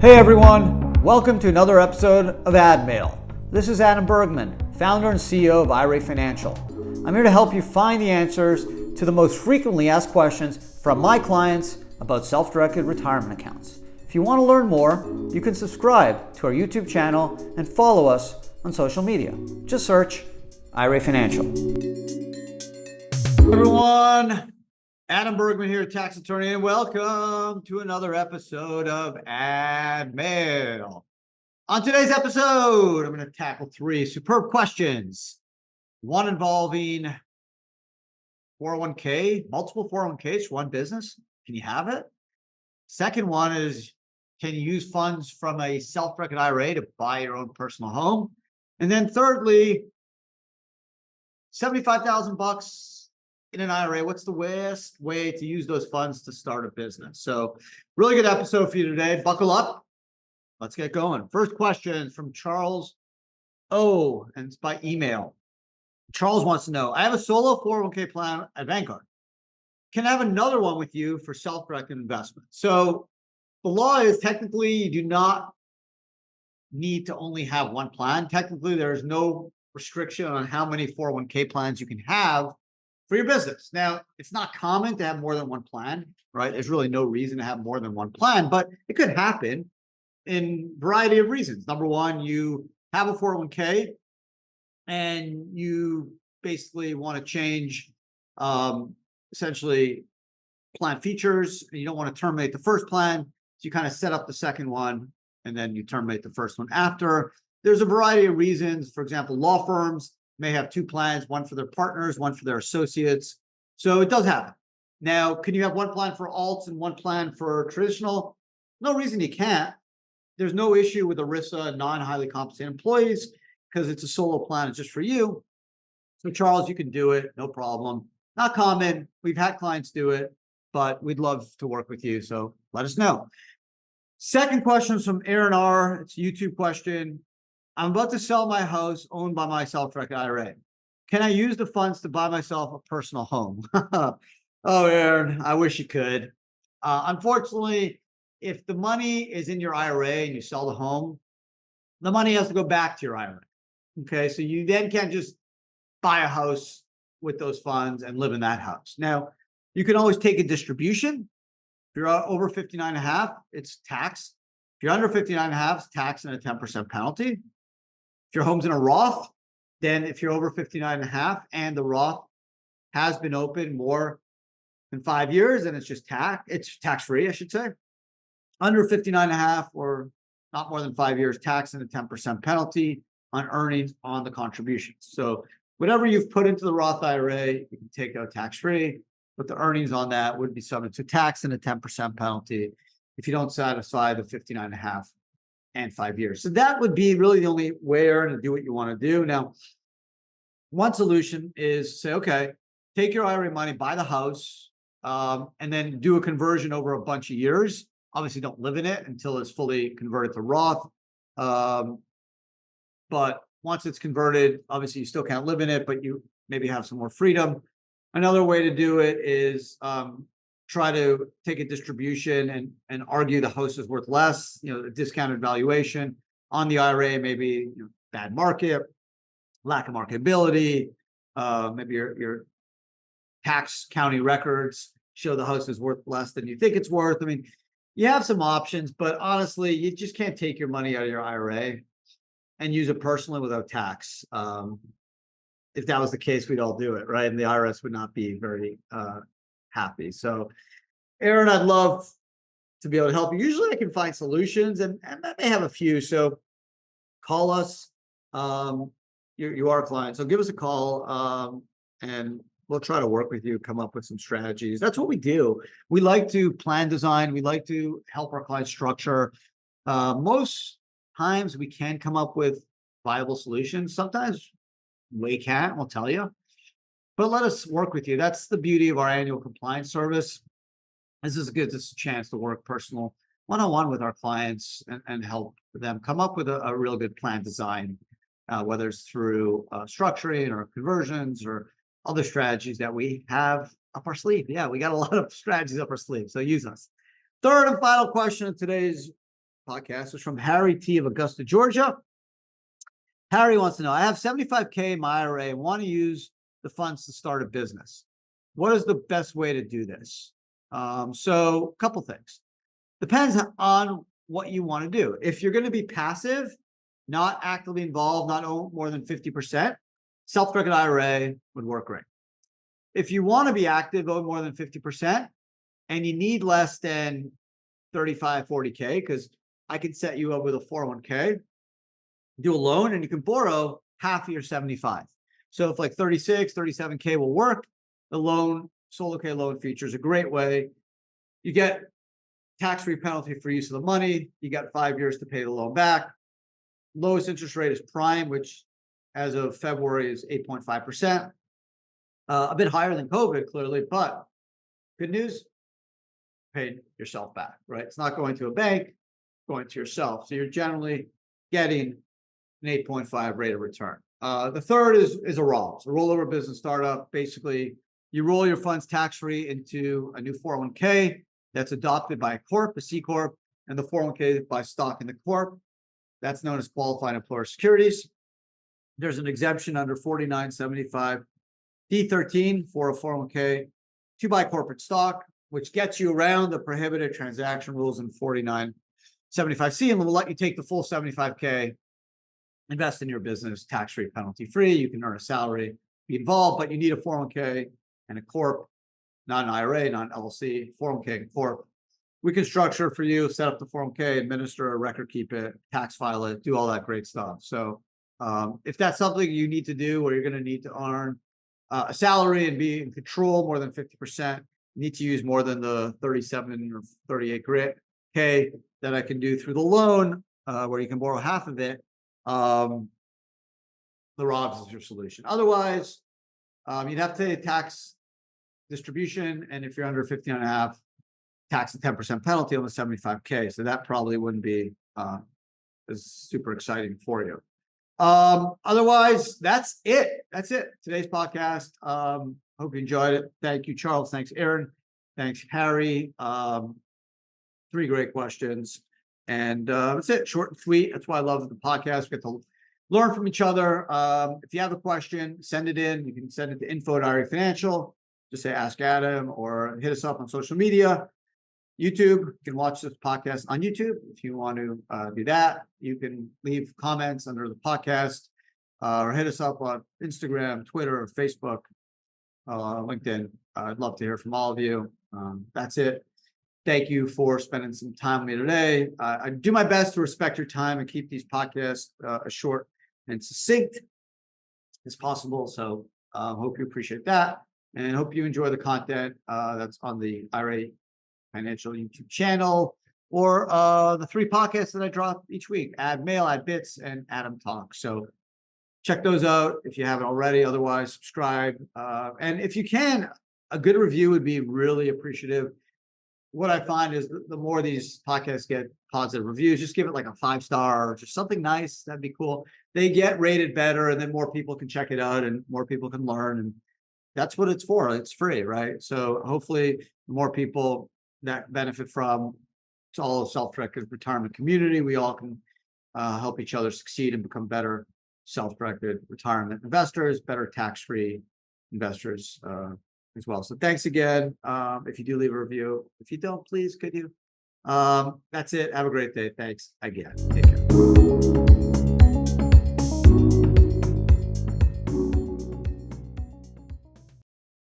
Hey everyone, welcome to another episode of AdMail. This is Adam Bergman, founder and CEO of IRA Financial. I'm here to help you find the answers to the most frequently asked questions from my clients about self-directed retirement accounts. If you want to learn more, you can subscribe to our YouTube channel and follow us on social media. Just search IRA Financial. Hey everyone, Adam Bergman here, tax attorney, and welcome to another episode of AdMail. On today's episode, I'm going to tackle three superb questions. One involving 401k, multiple 401ks, one business. Can you have it? Second one is, can you use funds from a self-directed IRA to buy your own personal home? And then thirdly, $75,000 in an IRA, what's the best way to use those funds to start a business? So really good episode for you today. Buckle up. Let's get going. First question from Charles O, and it's by email. Charles wants to know, I have a solo 401k plan at Vanguard. Can I have another one with you for self-directed investment? So the law is technically you do not need to only have one plan. Technically, there's no restriction on how many 401k plans you can have for your business. Now, it's not common to have more than one plan, right? There's really no reason to have more than one plan, but it could happen in a variety of reasons. Number one, you have a 401k and you basically want to change essentially plan features, and you don't want to terminate the first plan. So you kind of set up the second one and then you terminate the first one after. There's a variety of reasons. For example, law firms may have two plans, one for their partners, one for their associates. So it does happen. Now, can you have one plan for alts and one plan for traditional? No reason you can't. There's no issue with ERISA and non-highly compensated employees because it's a solo plan, it's just for you. So Charles, you can do it, no problem. Not common. We've had clients do it, but we'd love to work with you. So let us know. Second question is from Aaron R. It's a YouTube question. I'm about to sell my house owned by my self-directed IRA. Can I use the funds to buy myself a personal home? Oh, Aaron, I wish you could. Unfortunately, if the money is in your IRA and you sell the home, the money has to go back to your IRA. Okay, so you then can't just buy a house with those funds and live in that house. Now, you can always take a distribution. If you're over 59 and a half, it's taxed. If you're under 59 and a half, it's taxed and a 10% penalty. If your home's in a Roth, then if you're over 59 and a half and the Roth has been open more than 5 years, then it's tax-free, I should say. Under 59 and a half or not more than 5 years, tax and a 10% penalty on earnings on the contributions. So whatever you've put into the Roth IRA, you can take out tax-free, but the earnings on that would be subject to tax and a 10% penalty if you don't satisfy the 59 and a half and 5 years. So that would be really the only way to do what you want to do. Now, one solution is say, okay, take your IRA money, buy the house, and then do a conversion over a bunch of years. Obviously, don't live in it until it's fully converted to Roth. But once it's converted, obviously you still can't live in it, but you maybe have some more freedom. Another way to do it is try to take a distribution and argue the house is worth less, a discounted valuation on the IRA, maybe bad market, lack of marketability, maybe your tax county records show the house is worth less than you think it's worth. I mean, you have some options, but honestly, you just can't take your money out of your IRA and use it personally without tax. If that was the case, we'd all do it, right? And the IRS would not be very happy. So, Aaron, I'd love to be able to help you. Usually I can find solutions and I may have a few. So call us. You are a client. So give us a call and we'll try to work with you, come up with some strategies. That's what we do. We like to plan design. We like to help our clients structure. Most times we can come up with viable solutions. Sometimes we can't, we'll tell you. But let us work with you. That's the beauty of our annual compliance service. This gives us a chance to work personal one-on-one with our clients and help them come up with a real good plan design, whether it's through structuring or conversions or other strategies that we have up our sleeve. Yeah, we got a lot of strategies up our sleeve, so use us. Third and final question of today's podcast is from Harry T. of Augusta, Georgia. Harry wants to know, I have $75K in my IRA and want to use the funds to start a business. What is the best way to do this? So a couple things. Depends on what you want to do. If you're going to be passive, not actively involved, not own more than 50%, self-directed IRA would work great. If you want to be active, own more than 50%, and you need less than 35, 40K, because I can set you up with a 401k, do a loan, and you can borrow half of your 75. So if like 36, 37K will work, the loan, solo K loan feature is a great way. You get tax-free penalty for use of the money. You got 5 years to pay the loan back. Lowest interest rate is prime, which as of February is 8.5%. A bit higher than COVID, clearly, but good news, paid yourself back, right? It's not going to a bank, going to yourself. So you're generally getting an 8.5 rate of return. The third is a Roth, a rollover business startup. Basically, you roll your funds tax-free into a new 401k that's adopted by a corp, a C corp, and the 401k by stock in the corp. That's known as qualified employer securities. There's an exemption under 4975 D13 for a 401k to buy corporate stock, which gets you around the prohibited transaction rules in 4975C and will let you take the full 75K, invest in your business, tax-free, penalty-free. You can earn a salary, be involved, but you need a 401k and a corp, not an IRA, not an LLC, 401k and corp. We can structure for you, set up the 401k, administer a record, keep it, tax file it, do all that great stuff. So if that's something you need to do, where you're going to need to earn a salary and be in control more than 50%, you need to use more than the 37 or 38K that I can do through the loan, where you can borrow half of it. The Roths is your solution. Otherwise, you'd have to pay tax distribution, and if you're under 15 and a half, tax a 10% penalty on the 75K. So that probably wouldn't be as super exciting for you. Otherwise, that's it. That's it. Today's podcast. Hope you enjoyed it. Thank you, Charles. Thanks, Aaron. Thanks, Harry. 3 great questions. And that's it. Short and sweet. That's why I love the podcast. We get to learn from each other. If you have a question, send it in. You can send it to info@IRA Financial. Just say Ask Adam, or hit us up on social media. YouTube, you can watch this podcast on YouTube if you want to do that. You can leave comments under the podcast, or hit us up on Instagram, Twitter, Facebook, LinkedIn. I'd love to hear from all of you. That's it. Thank you for spending some time with me today. I do my best to respect your time and keep these podcasts as short and succinct as possible. So hope you appreciate that, and hope you enjoy the content that's on the IRA Financial YouTube channel, or the 3 podcasts that I drop each week: AdMail, AdBits, and Adam Talk. So check those out if you haven't already. Otherwise, subscribe. And if you can, a good review would be really appreciative. What I find is the more these podcasts get positive reviews, just give it like a 5-star or just something nice. That'd be cool. They get rated better, and then more people can check it out and more people can learn. And that's what it's for. It's free, right? So hopefully the more people that benefit from it's all a self-directed retirement community, we all can help each other succeed and become better self-directed retirement investors, better tax-free investors as well. So thanks again. If you do leave a review, if you don't, please, could you? That's it. Have a great day. Thanks again. Take care.